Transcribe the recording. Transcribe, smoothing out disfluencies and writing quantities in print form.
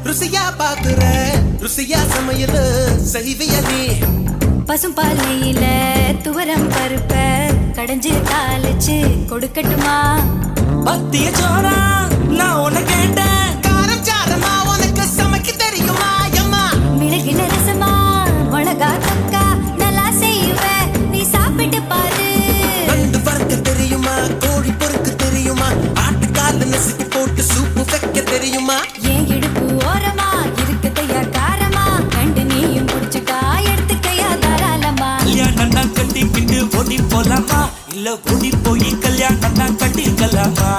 ருசியா பாக்குற ருசியா சமையல் செய்வியா நீ பசும்பாலையில துவரம் பருப்ப கடைஞ்சு தாளிச்சு கொடுக்கட்டுமா பத்திய சோறா நான் உன்னை கேட்டேன் காரம் சாரமா உனக்கு சமைக்க தெரியுமா அம்மா மிளகின ரசமா மிளகா தொக்கா நல்லா செய்வேன் நீ சாப்பிட்டு பாரு நண்டு வறுக்க தெரியுமா கோழி பொறுக்க தெரியுமா ஆட்டுக்கால நசுக்கி போட்டு சூப்பு வைக்க தெரியுமா ஏன் இடுப்பு ஓரமா இருக்குதையா காரமா கண்டு நீயும் குடிச்சுக்கா எடுத்துக்கையா தாராளமா கல்யாணம் தான் கட்டிக்கிட்டு ஓடி போலாமா இல்ல ஓடி போய் கல்யாணம் தான் கட்டிக்கலாமா